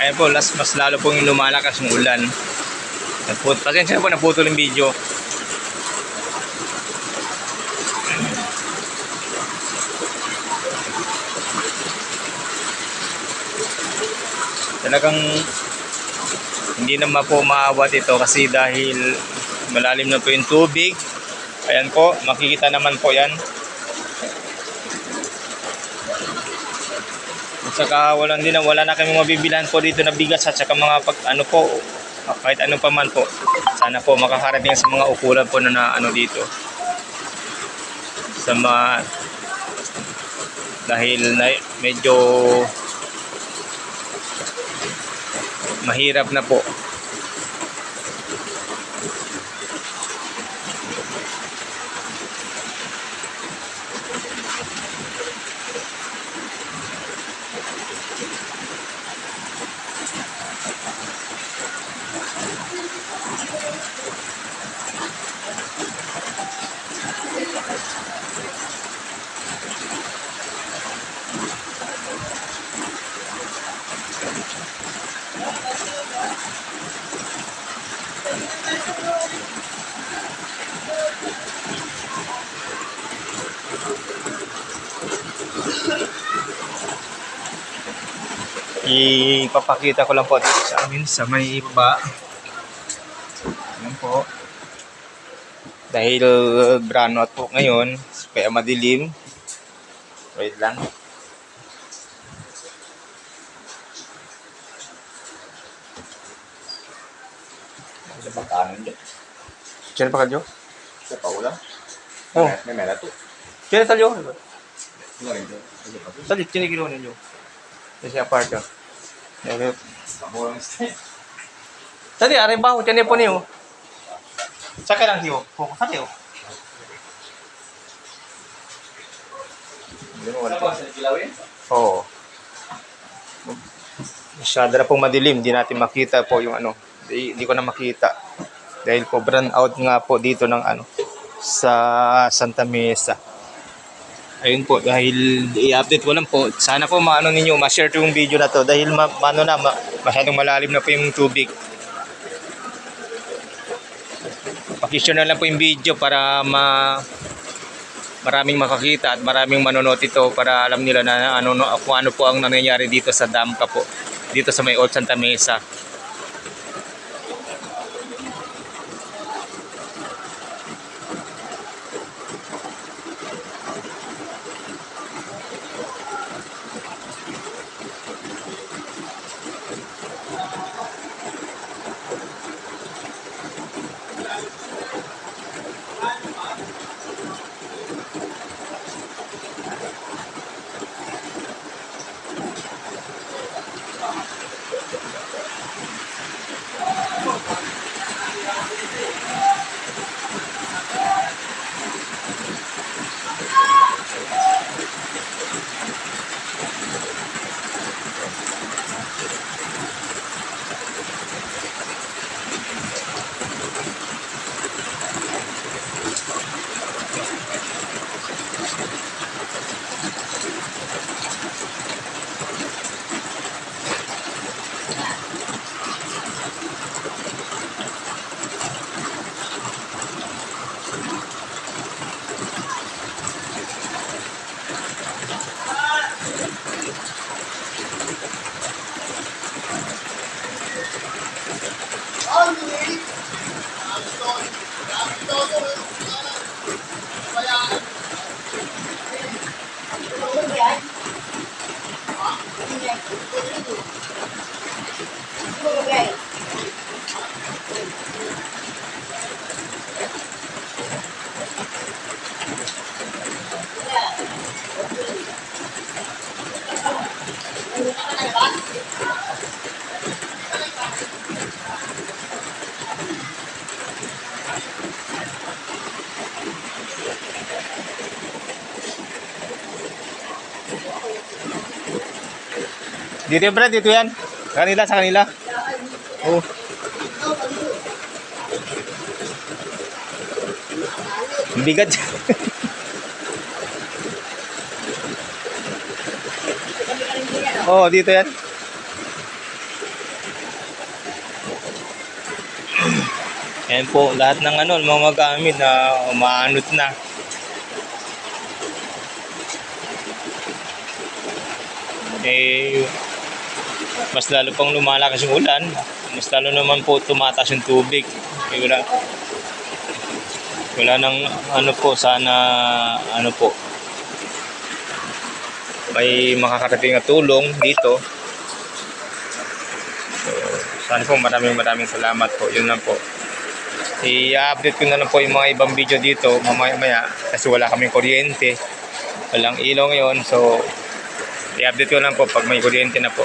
Ayan po, mas lalo po yung lumalakas yung ulan. Pasensya na po, naputol yung video. Talagang hindi naman po maawat ito kasi dahil malalim na po yung tubig. Ayan po, makikita naman po yan. At saka wala na kami mabibilhan po dito na bigas at saka mga kahit ano pa man po. Sana po makakarating sa mga ukulan po na dito. Sa mga dahil medyo mahirap na po. Ipapakita ko lang po dito sa amin sa may baba. Ayan po. Dahil brownout po ngayon, kaya madilim. Wait lang. Sa pagkanan dyan. Diyan pa kayo? Sa paula? Oh. May mela to. Diyan tayo. Ano rin dyan? Salit, kinikilo ninyo. Kasi apart ka. Pamurang style. Tadi, aray ba? Diyan po niyo. Saka lang siyo. Saka yun. Saan ba? Sa kilawin? Oo. Masyado na pong madilim. Hindi natin makita po yung Hindi ko na makita. Dahil po brand out nga po dito ng sa Santa Mesa. Ayun po, dahil i-update ko lang po. Sana po ninyo, ma-share yung video na to. Dahil masyadong malalim na po yung tubig. Pakishare na lang po yung video para maraming makakita at maraming manonood ito para alam nila na kung ano po ang nangyayari dito sa Damka po. Dito sa may Old Santa Mesa. Dito yan, Brad. Dito yan. Sa kanila. Oh. Bigat. Oh, dito yan. Ayan po, lahat ng ano, mga gamit na umaanod na. Eh, mas lalo pang lumalakas yung ulan, mas lalo naman po tumataas yung tubig. Eh, wala nang ano po, sana ano po, may makakarating na tulong dito. So, sana po maraming salamat po. Yun lang po. I-update ko na lang po yung mga ibang video dito mamaya-maya kasi wala kaming kuryente. Walang ilaw ngayon. So, i-update ko lang po pag may kuryente na po.